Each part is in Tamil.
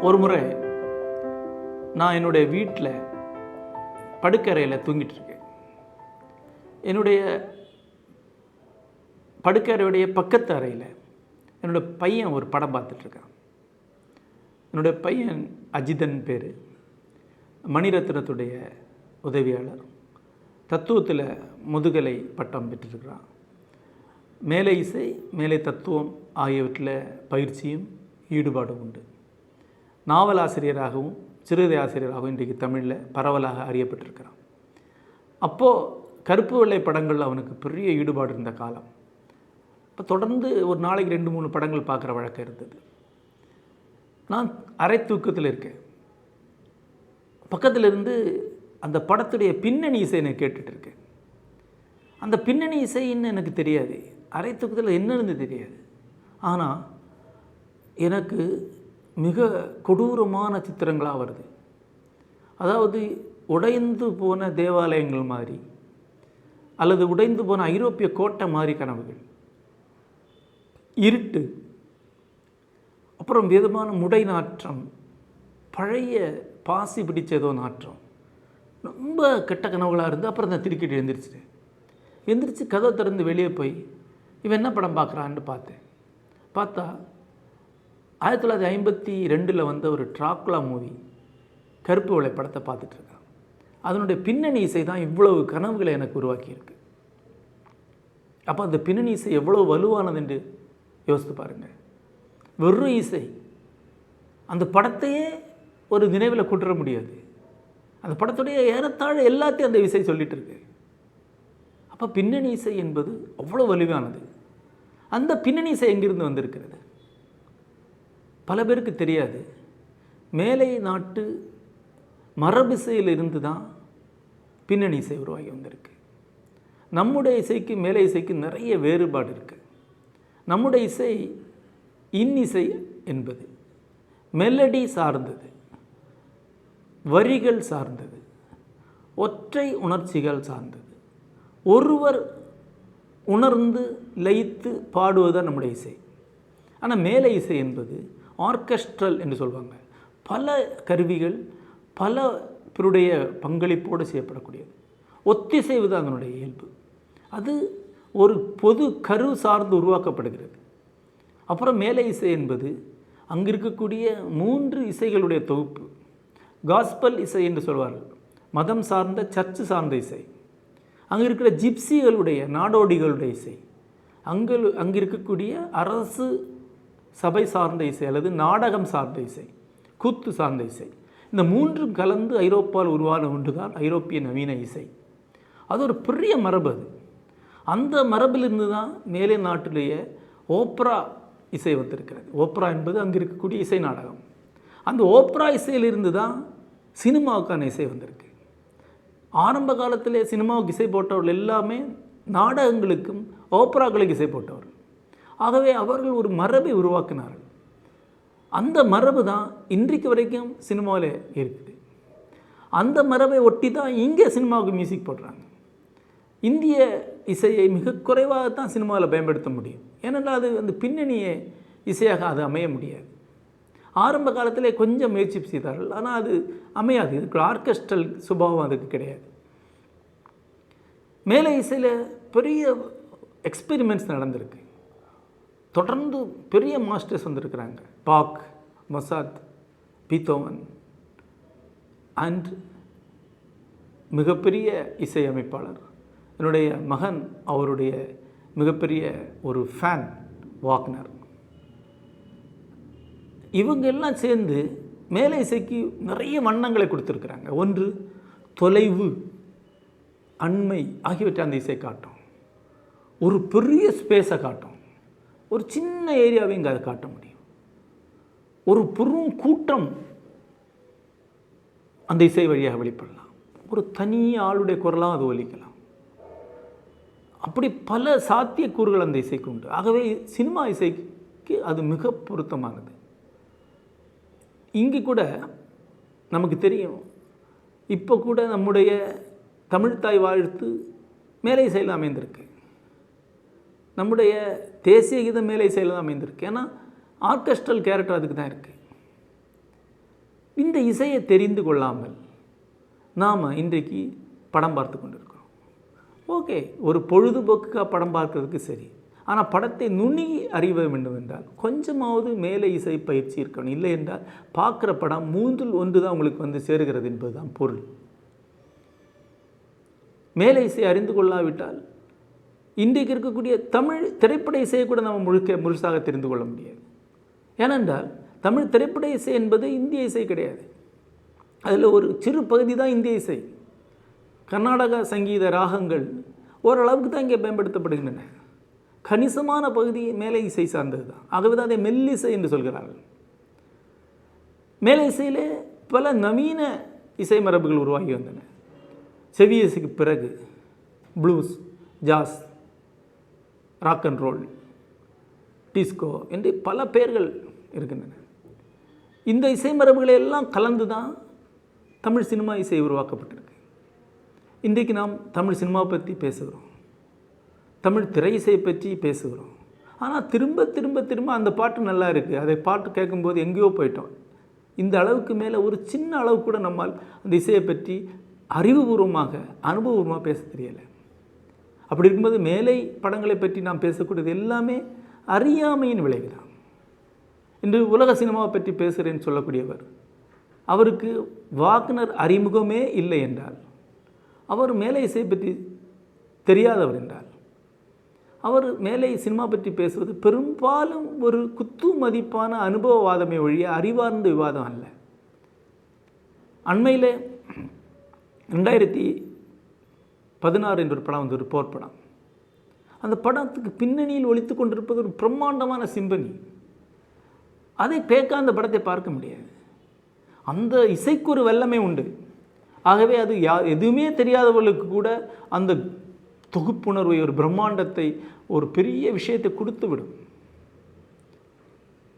ஒரு முறை நான் என்னுடைய வீட்டில் படுக்கறையில் தூங்கிட்டு இருக்கேன். என்னுடைய படுக்கறையுடைய பக்கத்து அறையில் என்னோடய பையன் ஒரு படம் பார்த்துட்ருக்கான். என்னுடைய பையன் அஜிதன் பேர், மணிரத்னத்துடைய உதவியாளர், தத்துவத்தில் முதுகலை பட்டம் பெற்றிருக்கிறான். மேலை இசை, மேலை தத்துவம் ஆகியவற்றில் பயிற்சியும் ஈடுபாடும் உண்டு. நாவல் ஆசிரியராகவும் சிறுகதை ஆசிரியராகவும் இன்றைக்கு தமிழில் பரவலாக அறியப்பட்டிருக்கிறான். அப்போது கருப்பு வெள்ளை படங்கள் அவனுக்கு பெரிய ஈடுபாடு இருந்த காலம். இப்போ தொடர்ந்து ஒரு நாளைக்கு 2-3 படங்கள் பார்க்குற வழக்கம் இருந்தது. நான் அரை தூக்கத்தில் இருக்கேன். பக்கத்தில் இருந்து அந்த படத்துடைய பின்னணி இசை நான் கேட்டுட்டு இருக்கேன். அந்த பின்னணி இசைன்னு எனக்கு தெரியாது, அரை தூக்கத்தில் என்னன்னு தெரியாது. ஆனால் எனக்கு மிக கொடூரமான சித்திரங்களாக வருது. அதாவது உடைந்து போன தேவாலயங்கள் மாதிரி, அல்லது உடைந்து போன ஐரோப்பிய கோட்டை மாதிரி கனவுகள், இருட்டு, அப்புறம் விதமான முடை நாற்றம், பழைய பாசி பிடிச்ச ஏதோ நாற்றம், ரொம்ப கெட்ட கனவுகளாக இருந்து அப்புறம் நான் திருக்கிட்டு எந்திரிச்சு கதவை திறந்து வெளியே போய் இவன் என்ன படம் பார்க்குறான்னு பார்த்தா 1952 வந்த ஒரு ட்ராக்குலா மூவி, கருப்பு வெள்ளை படத்தை பார்த்துட்ருக்கான். அதனுடைய பின்னணி இசை தான் இவ்வளவு கனவுகளை எனக்கு உருவாக்கியிருக்கு. அப்போ அந்த பின்னணி இசை எவ்வளோ வலுவானது என்று யோசித்து பாருங்கள். வெறும் இசை அந்த படத்தையே ஒரு நினைவில் கூட்டுற முடியாது. அந்த படத்துடைய ஏறத்தாழ எல்லாத்தையும் அந்த இசை சொல்லிகிட்டு இருக்கு. அப்போ பின்னணி இசை என்பது அவ்வளோ வலுவானது. அந்த பின்னணி இசை எங்கிருந்து வந்திருக்கிறது? பல பேருக்கு தெரியாது. மேலை நாட்டு மரபிசையில் இருந்து தான் பின்னணி இசை உருவாகி வந்திருக்கு. நம்முடைய இசைக்கு மேலை இசைக்கு நிறைய வேறுபாடு இருக்குது. நம்முடைய இசை இன்னிசை என்பது மெலடி சார்ந்தது, வரிகள் சார்ந்தது, ஒற்றை உணர்ச்சிகள் சார்ந்தது, ஒருவர் உணர்ந்து லயித்து பாடுவதுதான் நம்முடைய இசை. ஆனால் மேலை இசை என்பது ஆர்கெஸ்ட்ரல் என்று சொல்லுவாங்க. பல கருவிகள் பல பேருடைய பங்களிப்போடு செய்யப்படக்கூடியது. ஒத்திசைவு தான் அதனுடைய இயல்பு. அது ஒரு பொது கரு சார்ந்து உருவாக்கப்படுகிறது. அப்புறம் மேலை இசை என்பது அங்கே இருக்கக்கூடிய 3 இசைகளுடைய தொகுப்பு. காஸ்பல் இசை என்று சொல்வார்கள், மதம் சார்ந்த சர்ச்சு சார்ந்த இசை. அங்கே இருக்கிற ஜிப்சிகளுடைய நாடோடிகளுடைய இசை, அங்கே இருக்கக்கூடிய அரசு சபை சார்ந்த இசை அல்லது நாடகம் சார்ந்த இசை, கூத்து சார்ந்த இசை. இந்த 3 கலந்து ஐரோப்பாவில் உருவான ஒன்று தான் ஐரோப்பிய நவீன இசை. அது ஒரு பெரிய மரபு. அந்த மரபிலிருந்து தான் மேலை நாட்டிலேயே ஓப்ரா இசை வந்திருக்கிறது. ஓப்ரா என்பது அங்கே இருக்கக்கூடிய இசை நாடகம். அந்த ஓப்ரா இசையிலிருந்து தான் சினிமாவுக்கான இசை வந்திருக்கு. ஆரம்ப காலத்திலே சினிமாவுக்கு இசை போட்டவர்கள் எல்லாமே நாடகங்களுக்கும் ஓப்ராக்களுக்கு இசை போட்டவர்கள். ஆகவே அவர்கள் ஒரு மரபை உருவாக்கினார்கள். அந்த மரபு தான் இன்றைக்கு வரைக்கும் சினிமாவில் இருக்குது. அந்த மரபை ஒட்டி தான் இங்கே சினிமாவுக்கு மியூசிக் போடுறாங்க. இந்திய இசையை மிக குறைவாக தான் சினிமாவில் பயன்படுத்த முடியும். ஏனென்றால் அது அந்த பின்னணிய இசையாக அது அமைய முடியாது. ஆரம்ப காலத்திலே கொஞ்சம் முயற்சி செய்தார்கள், ஆனால் அது அமையாது. இதுக்கு ஆர்கெஸ்ட்ரல் சுபாவம் அதுக்கு கிடையாது. மேலை இசையில் பெரிய எக்ஸ்பெரிமெண்ட்ஸ் நடந்திருக்கு. தொடர்ந்து பெரிய மாஸ்டர்ஸ் வந்திருக்கிறாங்க. பாக், மொசாத், பீத்தோவன் அண்ட் மிகப்பெரிய இசையமைப்பாளர் என்னுடைய மகன், அவருடைய மிகப்பெரிய ஒரு ஃபேன் வாக்னர். இவங்க எல்லாம் சேர்ந்து மேலை இசைக்கு நிறைய வண்ணங்களை கொடுத்துருக்குறாங்க. ஒன்று தொலைவு, அண்மை ஆகியவற்றை அந்த இசை காட்டும். ஒரு பெரிய ஸ்பேஸை காட்டும். ஒரு சின்ன ஏரியாவை இங்கே அதை காட்ட முடியும். ஒரு பெரும் கூட்டம் அந்த இசை வழியாக வெளிப்படலாம். ஒரு தனி ஆளுடைய குரலாக அது ஒலிக்கலாம். அப்படி பல சாத்தியக்கூறுகள் அந்த இசைக்கு உண்டு. ஆகவே சினிமா இசைக்கு அது மிக பொருத்தமானது. இங்கே கூட நமக்கு தெரியும், இப்போ கூட நம்முடைய தமிழ்த்தாய் வாழ்த்து மேலை இசையில் அமைந்திருக்கு. நம்முடைய தேசிய கீதம் மேலை இசையில் தான் அமைந்திருக்கு. ஏன்னா ஆர்கெஸ்ட்ரல் கேரக்டர் அதுக்கு தான் இருக்குது. இந்த இசையை தெரிந்து கொள்ளாமல் நாம் இன்றைக்கு படம் பார்த்து கொண்டிருக்கிறோம். ஓகே, ஒரு பொழுதுபோக்குக்காக படம் பார்க்கறதுக்கு சரி. ஆனால் படத்தை நுணுகி அறிய வேண்டும் என்றால் கொஞ்சமாவது மேலே இசை பயிற்சி இருக்கணும். இல்லை என்றால் பார்க்குற படம் 3/1 தான் உங்களுக்கு வந்து சேருகிறது என்பதுதான் பொருள். மேலே இசை அறிந்து கொள்ளாவிட்டால் இன்றைக்கு இருக்கக்கூடிய தமிழ் திரைப்பட இசையை கூட நம்ம முழுசாக தெரிந்து கொள்ள முடியாது. ஏனென்றால் தமிழ் திரைப்பட இசை என்பது இந்திய இசை கிடையாது. அதில் ஒரு சிறு பகுதி தான் இந்திய இசை. கர்நாடக சங்கீத ராகங்கள் ஓரளவுக்கு தான் இங்கே பயன்படுத்தப்படுகின்றன. கணிசமான பகுதி மேலை இசை சார்ந்தது தான். ஆகவே தான் அதை மெல்லிசை என்று சொல்கிறார்கள். மேலை இசையிலே பல நவீன இசை மரபுகள் உருவாகி வந்தன. செவி இசைக்கு பிறகு blues, jazz, rock and roll, disco என்று பல பெயர்கள் இருக்கின்றன. இந்த இசை மரபுகளை எல்லாம் கலந்து தான் தமிழ் சினிமா இசை உருவாக்கப்பட்டிருக்கு. இன்றைக்கு நாம் தமிழ் சினிமா பற்றி பேசுகிறோம், தமிழ் திரை இசையை பற்றி பேசுகிறோம். ஆனால் திரும்ப திரும்ப திரும்ப அந்த பாட்டு நல்லா இருக்குது, அதை பாட்டு கேட்கும்போது எங்கேயோ போயிட்டோம். இந்த அளவுக்கு மேலே ஒரு சின்ன அளவு கூட நம்மால் அந்த இசையை பற்றி அறிவுபூர்வமாக அனுபவபூர்வமாக பேச தெரியலை. அப்படி இருக்கும்போது மேலை படங்களை பற்றி நாம் பேசக்கூடியது எல்லாமே அறியாமையின் விளைவு தான். இன்று உலக சினிமாவை பற்றி பேசுகிறேன்னு சொல்லக்கூடியவர், அவருக்கு வாக்னர் அறிமுகமே இல்லை என்றால், அவர் மேலை இசை பற்றி தெரியாதவர் என்றால், அவர் மேலை சினிமா பற்றி பேசுவது பெரும்பாலும் ஒரு குத்து மதிப்பான அனுபவவாதமே ஒழிய அறிவார்ந்த விவாதம் அல்ல. அண்மையில் 2016 என்ற ஒரு படம் வந்து ஒரு போர் படம். அந்த படத்துக்கு பின்னணியில் ஒலித்து கொண்டிருப்பது ஒரு பிரம்மாண்டமான சிம்பனி. அதை கேட்க அந்த படத்தை பார்க்க முடியாது. அந்த இசைக்கு ஒரு வல்லமை உண்டு. ஆகவே அது எதுவுமே தெரியாதவர்களுக்கு கூட அந்த தொகுப்புணர்வை, ஒரு பிரம்மாண்டத்தை, ஒரு பெரிய விஷயத்தை கொடுத்து விடும்.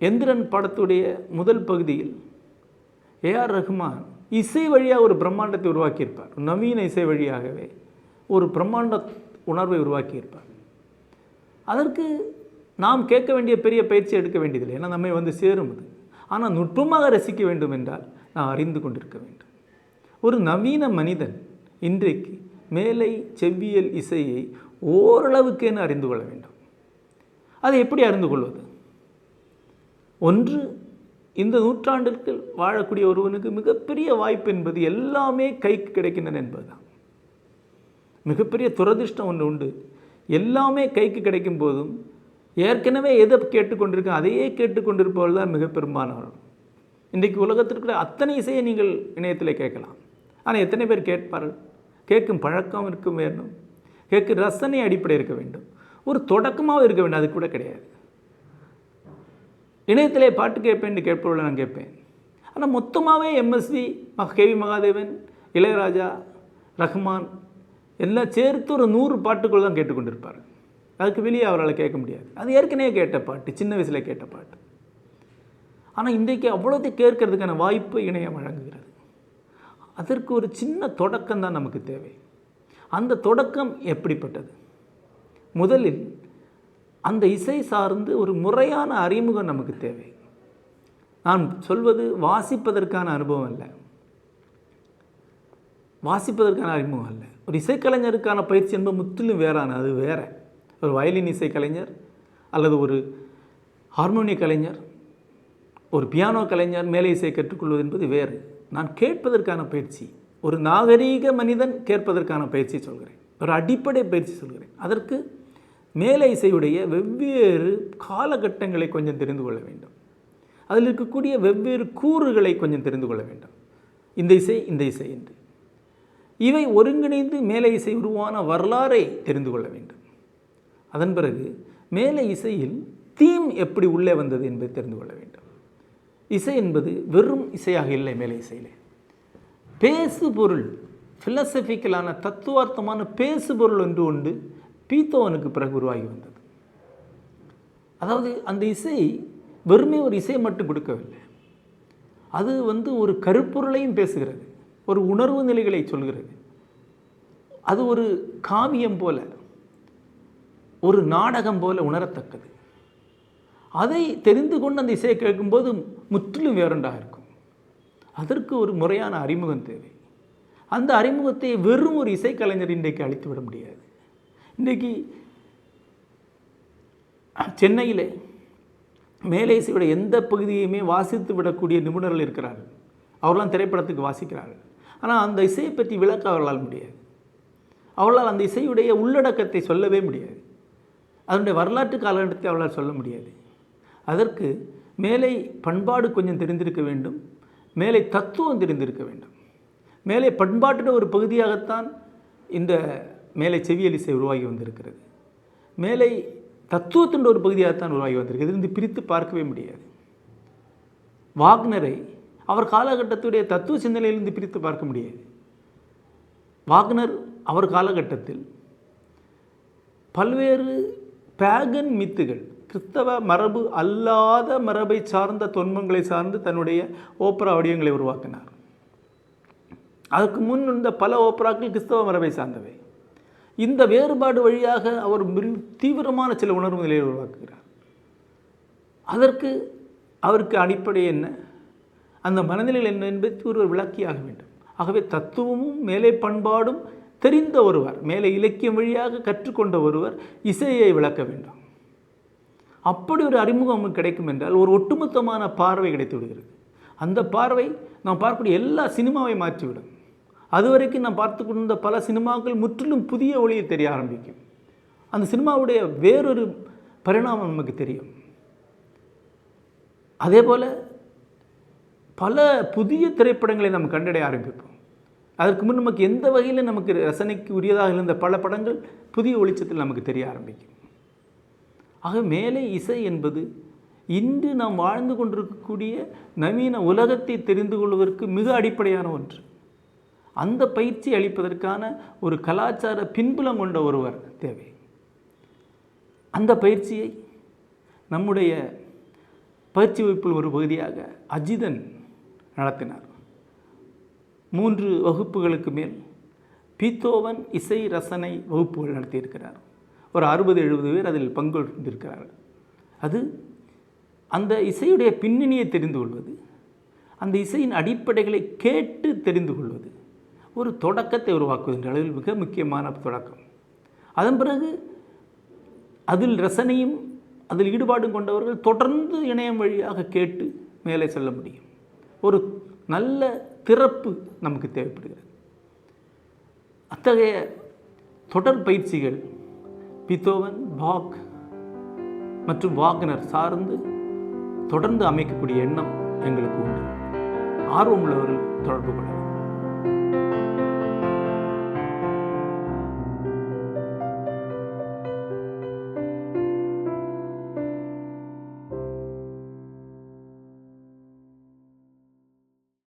எந்திரன் படத்துடைய முதல் பகுதியில் ஏஆர் ரஹ்மான் இசை வழியாக ஒரு பிரம்மாண்டத்தை உருவாக்கியிருப்பார். நவீன இசை வழியாகவே ஒரு பிரம்மாண்ட உணர்வை உருவாக்கியிருப்பார். அதற்கு நாம் கேட்க வேண்டிய பெரிய பயிற்சி எடுக்க வேண்டியதில்லை, ஏன்னா நம்மை வந்து சேரும் அது. ஆனால் நுட்பமாக ரசிக்க வேண்டும் என்றால் நான் அறிந்து கொண்டிருக்க வேண்டும். ஒரு நவீன மனிதன் இன்றைக்கு மேலை செவ்வியல் இசையை ஓரளவுக்கேன்னு அறிந்து கொள்ள வேண்டும். அதை எப்படி அறிந்து கொள்வது? ஒன்று, இந்த நூற்றாண்டிற்கு வாழக்கூடிய ஒருவனுக்கு மிகப்பெரிய வாய்ப்பு என்பது எல்லாமே கைக்கு கிடைக்கின்றன என்பதுதான். மிகப்பெரிய துரதிர்ஷ்டம் ஒன்று உண்டு. எல்லாமே கைக்கு கிடைக்கும் போதும் ஏற்கனவே எதை கேட்டுக்கொண்டிருக்க அதையே கேட்டுக்கொண்டிருப்பவர்கள் தான் மிக பெரும்பாலானவர்கள். இன்றைக்கு உலகத்திற்கு அத்தனை இசையை நீங்கள் இணையத்தில் கேட்கலாம். ஆனால் எத்தனை பேர் கேட்பார்கள்? கேட்கும் பழக்கம் இருக்க வேண்டும், கேட்கும் ரசனை அடிப்படை இருக்க வேண்டும், ஒரு தொடக்கமாக இருக்க வேண்டும். அது கூட கிடையாது. இணையத்திலே பாட்டு கேட்பேன் கேட்பவர்களை நான் கேட்பேன். ஆனால் மொத்தமாகவே எம்எஸ்வி, கேவி மகாதேவன், இளையராஜா, ரஹ்மான் எல்லாம் சேர்த்து ஒரு 100 பாட்டுக்குள் தான் கேட்டுக்கொண்டிருப்பார். அதுக்கு வெளியே அவரால் கேட்க முடியாது. அது ஏற்கனவே கேட்ட பாட்டு, சின்ன வயசில் கேட்ட பாட்டு. ஆனால் இன்றைக்கு அவ்வளோதை கேட்கறதுக்கான வாய்ப்பு இணையம் வழங்குகிறது. அதற்கு ஒரு சின்ன தொடக்கம் தான் நமக்கு தேவை. அந்த தொடக்கம் எப்படிப்பட்டது? முதலில் அந்த இசை சார்ந்து ஒரு முறையான அறிமுகம் நமக்கு தேவை. நான் சொல்வது வாசிப்பதற்கான அனுபவம் அல்ல, வாசிப்பதற்கான அறிமுகம் அல்ல. ஒரு இசைக்கலைஞருக்கான பயிற்சி என்பது முற்றிலும் வேறான, அது வேறு. ஒரு வயலின் இசைக்கலைஞர் அல்லது ஒரு ஹார்மோனிய கலைஞர், ஒரு பியானோ கலைஞர் மேலே இசை கற்றுக்கொள்வது என்பது வேறு. நான் கேட்பதற்கான பயிற்சி, ஒரு நாகரீக மனிதன் கேட்பதற்கான பயிற்சி சொல்கிறேன், ஒரு அடிப்படை பயிற்சி சொல்கிறேன். அதற்கு மேலே இசையுடைய வெவ்வேறு காலகட்டங்களை கொஞ்சம் தெரிந்து கொள்ள வேண்டும். அதில் இருக்கக்கூடிய வெவ்வேறு கூறுகளை கொஞ்சம் தெரிந்து கொள்ள வேண்டும். இந்த இசை இந்த இசை என்று இவை ஒருங்கிணைந்து மேலே இசை உருவான வரலாறை தெரிந்து கொள்ள வேண்டும். அதன் பிறகு மேலே இசையில் தீம் எப்படி உள்ளே வந்தது என்பதை தெரிந்து கொள்ள வேண்டும். இசை என்பது வெறும் இசையாக இல்லை. மேலே இசையில் பேசு பொருள், ஃபிலசபிக்கலான தத்துவார்த்தமான பேசு பொருள் ஒன்று உண்டு. பீத்தோவனுக்கு பிறகு உருவாகி வந்தது. அதாவது அந்த இசை வெறுமே ஒரு இசையை மட்டும் கொடுக்கவில்லை, அது ஒரு கருப்பொருளையும் பேசுகிறது, ஒரு உணர்வு நிலைகளை சொல்கிறது. அது ஒரு காவியம் போல, ஒரு நாடகம் போல உணரத்தக்கது. அதை தெரிந்து கொண்டு அந்த இசையை கேட்கும்போது முற்றிலும் வேறொன்றாக இருக்கும். அதற்கு ஒரு முறையான அறிமுகம் தேவை. அந்த அறிமுகத்தை வெறும் ஒரு இசைக்கலைஞர் இன்றைக்கு அளித்து விட முடியாது. இன்றைக்கு சென்னையில் மேலை இசையோட எந்த பகுதியுமே வாசித்து விடக்கூடிய நிபுணர்கள் இருக்கிறார்கள். அவர்களாம் திரைப்படத்துக்கு வாசிக்கிறார்கள். ஆனால் அந்த இசையை பற்றி விளக்க அவர்களால் முடியாது. அவர்களால் அந்த இசையுடைய உள்ளடக்கத்தை சொல்லவே முடியாது. அதனுடைய வரலாற்று காலகட்டத்தை அவர்களால் சொல்ல முடியாது. அதற்கு மேலை பண்பாடு கொஞ்சம் தெரிந்திருக்க வேண்டும், மேலை தத்துவம் தெரிந்திருக்க வேண்டும். மேலை பண்பாட்டின் ஒரு பகுதியாகத்தான் இந்த மேலை செவியல் இசை உருவாகி வந்திருக்கிறது. மேலை தத்துவத்தின் ஒரு பகுதியாகத்தான் உருவாகி வந்திருக்கிறது. இருந்து பிரித்து பார்க்கவே முடியாது. வாக்னரை அவர் காலகட்டத்துடைய தத்துவ சிந்தனையிலிருந்து பிரித்து பார்க்க முடியாது. வாக்னர் அவர் காலகட்டத்தில் பல்வேறு பேகன் மித்துகள், கிறிஸ்தவ மரபு அல்லாத மரபை சார்ந்த தொன்மங்களை சார்ந்து தன்னுடைய ஓப்பரா வடிவங்களை உருவாக்கினார். அதற்கு முன் இருந்த பல ஓப்பராக்கள் கிறிஸ்தவ மரபை சார்ந்தவை. இந்த வேறுபாடு வழியாக அவர் தீவிரமான சில உணர்வு நிலையை உருவாக்குகிறார். அதற்கு அவருக்கு அடிப்படை என்ன, அந்த மனநிலையில் என்ன என்பதை ஒருவர் விளக்கியாக வேண்டும். ஆகவே தத்துவமும் மேலே பண்பாடும் தெரிந்த ஒருவர், மேலே இலக்கியம் வழியாக கற்றுக்கொண்ட ஒருவர் இசையை விளக்க வேண்டும். அப்படி ஒரு அறிமுகம் நமக்கு கிடைக்கும் என்றால் ஒரு ஒட்டுமொத்தமான பார்வை கிடைத்து விடுகிறது. அந்த பார்வை நாம் பார்க்கக்கூடிய எல்லா சினிமாவை மாற்றிவிடும். அதுவரைக்கும் நாம் பார்த்து கொண்ட பல சினிமாக்கள் முற்றிலும் புதிய ஒளியை தெரிய ஆரம்பிக்கும். அந்த சினிமாவுடைய வேறொரு பரிணாமம் நமக்கு தெரியும். அதே போல் பல புதிய திரைப்படங்களை நாம் கண்டடைய ஆரம்பிப்போம். அதற்கு முன் நமக்கு எந்த வகையில் நமக்கு ரசனைக்கு உரியதாக இருந்த பல படங்கள் புதிய ஒளிச்சத்தில் நமக்கு தெரிய ஆரம்பிக்கும். ஆக மேலே இசை என்பது இன்று நாம் வாழ்ந்து கொண்டிருக்கக்கூடிய நவீன உலகத்தை தெரிந்து கொள்வதற்கு மிக அடிப்படையான ஒன்று. அந்த பயிற்சி அளிப்பதற்கான ஒரு கலாச்சார பின்புலம் கொண்ட ஒருவர் தேவை. அந்த பயிற்சியை நம்முடைய பயிற்சி வகுப்பில் ஒரு பகுதியாக அஜிதன் நடத்தினார். 3 வகுப்புகளுக்கு மேல் பீத்தோவன் இசை ரசனை வகுப்புகள் நடத்தியிருக்கிறார். ஒரு 60-70 பேர் அதில் பங்கெடுத்திருக்கிறார்கள். அது அந்த இசையுடைய பின்னணியை தெரிந்து கொள்வது, அந்த இசையின் அடிப்படைகளை கேட்டு தெரிந்து கொள்வது, ஒரு தொடக்கத்தை உருவாக்குவது என்ற அளவில் மிக முக்கியமான தொடக்கம். அதன் பிறகு அதில் ரசனையும் அதில் ஈடுபாடும் கொண்டவர்கள் தொடர்ந்து இணையம் வழியாக கேட்டு மேலே செல்ல முடியும். ஒரு நல்ல திறப்பு நமக்கு தேவைப்படுகிறது. அத்தகைய தொடர் பயிற்சிகள் பீத்தோவன், பாக் மற்றும் வாக்னர் சார்ந்து தொடர்ந்து அமைக்கக்கூடிய எண்ணம் எங்களுக்கு உண்டு. ஆர்வமுள்ளவர்கள் தொடர்பு கொள்ளலாம்.